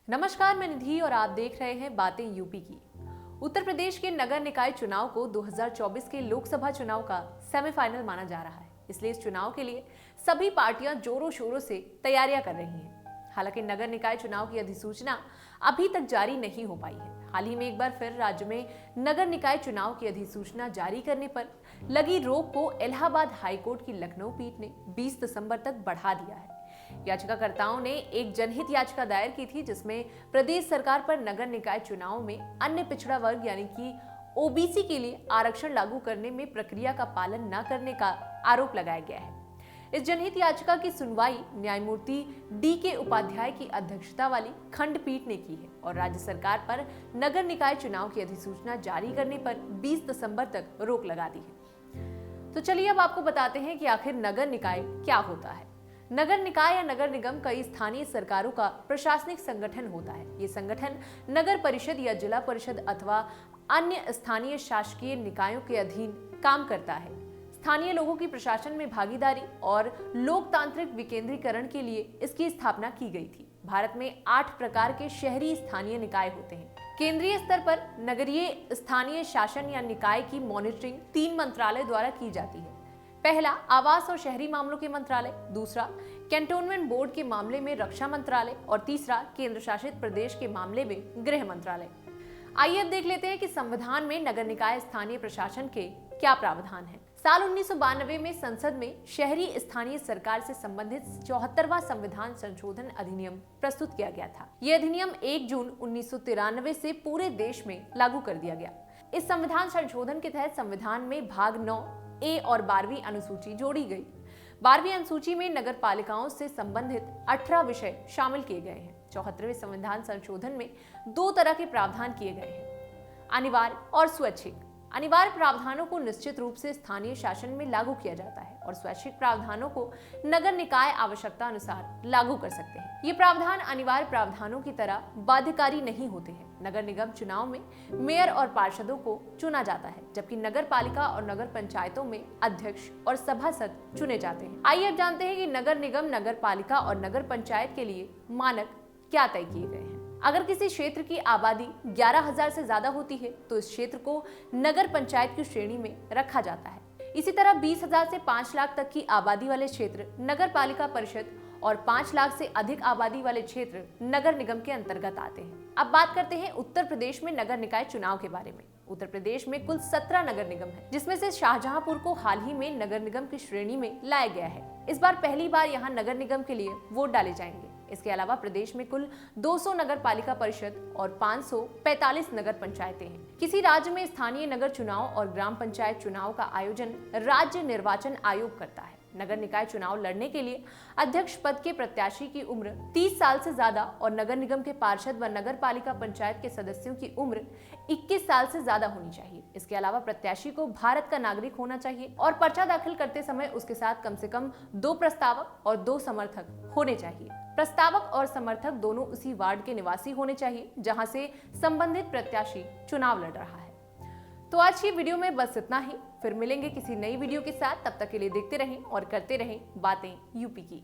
नमस्कार, मैं निधि और आप देख रहे हैं बातें यूपी की। उत्तर प्रदेश के नगर निकाय चुनाव को 2024 के लोकसभा चुनाव का सेमीफाइनल माना जा रहा है। इसलिए इस चुनाव के लिए सभी पार्टियां जोरों शोरों से तैयारियां कर रही हैं। हालांकि नगर निकाय चुनाव की अधिसूचना अभी तक जारी नहीं हो पाई है। हाल ही में एक बार फिर राज्य में नगर निकाय चुनाव की अधिसूचना जारी करने पर लगी रोक को इलाहाबाद हाईकोर्ट की लखनऊ पीठ ने 20 दिसंबर तक बढ़ा दिया है। याचिकाकर्ताओं ने एक जनहित याचिका दायर की थी, जिसमें प्रदेश सरकार पर नगर निकाय चुनाव में अन्य पिछड़ा वर्ग यानी कि ओबीसी के लिए आरक्षण लागू करने में प्रक्रिया का पालन न करने का आरोप लगाया गया है। इस जनहित याचिका की सुनवाई न्यायमूर्ति डी.के. उपाध्याय की अध्यक्षता वाली खंडपीठ ने की है और राज्य सरकार पर नगर निकाय चुनाव की अधिसूचना जारी करने पर 20 दिसंबर तक रोक लगा दी है। तो चलिए अब आपको बताते हैं कि आखिर नगर निकाय क्या होता है। नगर निकाय या नगर निगम कई स्थानीय सरकारों का प्रशासनिक संगठन होता है। ये संगठन नगर परिषद या जिला परिषद अथवा अन्य स्थानीय शासकीय निकायों के अधीन काम करता है। स्थानीय लोगों की प्रशासन में भागीदारी और लोकतांत्रिक विकेंद्रीकरण के लिए इसकी स्थापना की गई थी। भारत में 8 प्रकार के शहरी स्थानीय निकाय होते हैं। केंद्रीय स्तर पर नगरीय स्थानीय शासन या निकाय की मॉनिटरिंग 3 मंत्रालय द्वारा की जाती है। पहला आवास और शहरी मामलों के मंत्रालय, दूसरा कैंटोनमेंट बोर्ड के मामले में रक्षा मंत्रालय और तीसरा केंद्र शासित प्रदेश के मामले में गृह मंत्रालय। आइए अब देख लेते हैं कि संविधान में नगर निकाय स्थानीय प्रशासन के क्या प्रावधान है। साल 1992 में संसद में शहरी स्थानीय सरकार से संबंधित 74वां संविधान संशोधन अधिनियम प्रस्तुत किया गया था। यह अधिनियम 1 जून 1993 से पूरे देश में लागू कर दिया गया। इस संविधान संशोधन के तहत संविधान में भाग 9 ए और 12वीं अनुसूची जोड़ी गई। 12वीं अनुसूची में नगर पालिकाओं से संबंधित 18 विषय शामिल किए गए हैं। 74वें संविधान संशोधन में 2 तरह के प्रावधान किए गए हैं, अनिवार्य और स्वैच्छिक। अनिवार्य प्रावधानों को निश्चित रूप से स्थानीय शासन में लागू किया जाता है और स्वैच्छिक प्रावधानों को नगर निकाय आवश्यकता अनुसार लागू कर सकते हैं। ये प्रावधान अनिवार्य प्रावधानों की तरह बाध्यकारी नहीं होते हैं। नगर निगम चुनाव में मेयर और पार्षदों को चुना जाता है, जबकि नगर पालिका और नगर पंचायतों में अध्यक्ष और सभासद चुने जाते हैं। आइए अब जानते हैं कि नगर निगम, नगर पालिका और नगर पंचायत के लिए मानक क्या तय किए गए हैं। अगर किसी क्षेत्र की आबादी 11,000 से ज्यादा होती है तो इस क्षेत्र को नगर पंचायत की श्रेणी में रखा जाता है। इसी तरह 20,000 से 5 लाख तक की आबादी वाले क्षेत्र नगर पालिका परिषद और 5 लाख से अधिक आबादी वाले क्षेत्र नगर निगम के अंतर्गत आते हैं। अब बात करते हैं उत्तर प्रदेश में नगर निकाय चुनाव के बारे में। उत्तर प्रदेश में कुल 17 नगर निगम है, जिसमें से शाहजहांपुर को हाल ही में नगर निगम की श्रेणी में लाया गया है। इस बार पहली बार यहाँ नगर निगम के लिए वोट डाले जाएंगे। इसके अलावा प्रदेश में कुल 200 नगर पालिका परिषद और 545 नगर पंचायतें हैं। किसी राज्य में स्थानीय नगर चुनाव और ग्राम पंचायत चुनाव का आयोजन राज्य निर्वाचन आयोग करता है। नगर निकाय चुनाव लड़ने के लिए अध्यक्ष पद के प्रत्याशी की उम्र 30 साल से ज्यादा और नगर निगम के पार्षद व नगर पालिका पंचायत के सदस्यों की उम्र 21 साल से ज्यादा होनी चाहिए। इसके अलावा प्रत्याशी को भारत का नागरिक होना चाहिए और पर्चा दाखिल करते समय उसके साथ कम से कम 2 प्रस्तावक और 2 समर्थक होने चाहिए। प्रस्तावक और समर्थक दोनों उसी वार्ड के निवासी होने चाहिए जहां से संबंधित प्रत्याशी चुनाव लड़ रहा है। तो आज की वीडियो में बस इतना ही। फिर मिलेंगे किसी नई वीडियो के साथ। तब तक के लिए देखते रहें और करते रहें बातें यूपी की।